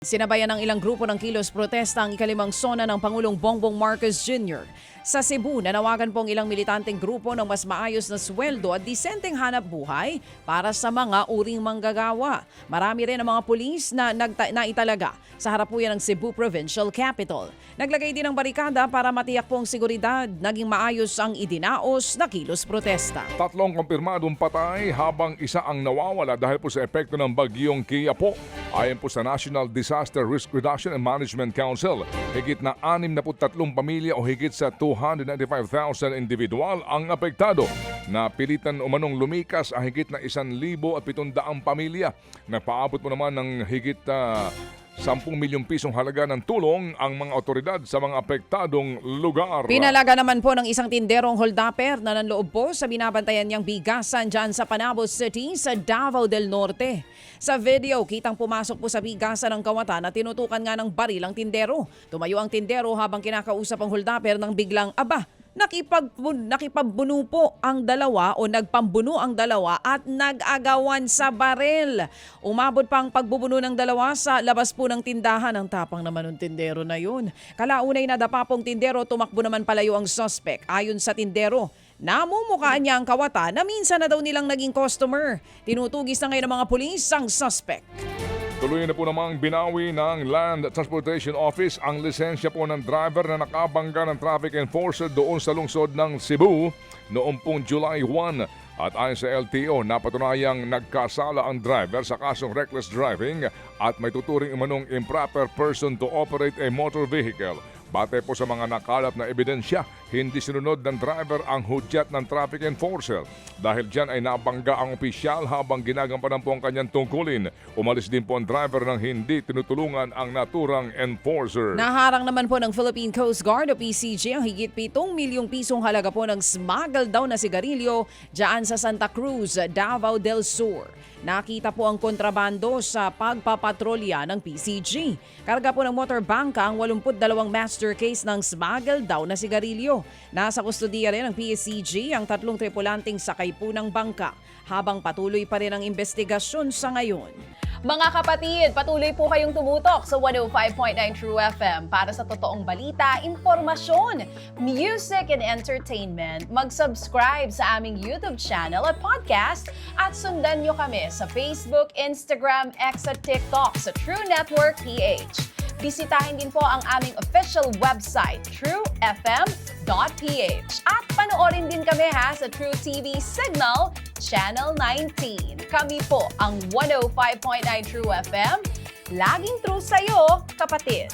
Sinabayan ng ilang grupo ng kilos protesta ang ikalimang sona ng Pangulong Bongbong Marcos Jr. Sa Cebu, nanawagan po ang ilang militanteng grupo ng mas maayos na sweldo at disenteng hanap buhay para sa mga uring manggagawa. Marami rin ang mga pulis na naitalaga sa harapuyan ng Cebu Provincial Capital. Naglagay din ng barikada para matiyak po ang seguridad. Naging maayos ang idinaos na kilos protesta. 3 kumpirmadong patay habang isa ang nawawala dahil po sa epekto ng bagyong Kiapo. Ayon po sa National Disaster Risk Reduction and Management Council, higit na 63 pamilya o higit sa 295,000 individual ang apektado. Napilitan umanong lumikas ang higit na 1,700 pamilya. Napaabot mo naman ng higit 10 milyong pisong halaga ng tulong ang mga otoridad sa mga apektadong lugar. Pinalaga naman po ng isang tinderong holdapper na nanloob po sa binabantayan niyang bigasan dyan sa Panabo City sa Davao del Norte. Sa video, kitang pumasok po sa bigasan ng kawatan at tinutukan nga ng baril ang tindero. Tumayo ang tindero habang kinakausap ang holdapper nang biglang, nakipagbuno po ang dalawa o nagpambuno ang dalawa at nag-agawan sa baril. Umabot pa ang pagbubuno ng dalawa sa labas po ng tindahan. Ang tapang naman ng tindero na yun. Kalaunay nadapa pong tindero, tumakbo naman palayo ang suspect. Ayon sa tindero, namumukhaan niya ang kawata na minsan na daw nilang naging customer. Tinutugis na ngayon ng mga pulis ang suspect. Tuloy na po namang binawi ng Land Transportation Office ang lisensya po ng driver na nakabangga ng traffic enforcer doon sa lungsod ng Cebu noong pong July 1. At ayon sa LTO, napatunayang nagkasala ang driver sa kasong reckless driving at may tuturing umanong improper person to operate a motor vehicle. Bate po sa mga nakalap na ebidensya, hindi sinunod ng driver ang hudyat ng traffic enforcer. Dahil dyan ay nabangga ang opisyal habang ginagampanan po ang kanyang tungkulin. Umalis din po ang driver nang hindi tinutulungan ang naturang enforcer. Naharang naman po ng Philippine Coast Guard o PCG ang higit 7 milyong pisong halaga po ng smuggled daw na sigarilyo dyan sa Santa Cruz, Davao del Sur. Nakita po ang kontrabando sa pagpapatrolya ng PCG. Karga po ng motor bangka ang 82 master case ng smuggled daw na sigarilyo. Nasa kustodiya rin ng PCG ang 3 tripulanteng sakay po ng bangka habang patuloy pa rin ang investigasyon sa ngayon. Mga kapatid, patuloy po kayong tumutok sa 105.9 True FM para sa totoong balita, informasyon, music and entertainment. Mag-subscribe sa aming YouTube channel at podcast at sundan nyo kami sa Facebook, Instagram, X at TikTok sa True Network PH. Bisitahin din po ang aming official website, truefm.ph. At panoorin din kami sa True TV Signal, Channel 19. Kami po ang 105.9 True FM. Laging true sa'yo, kapatid.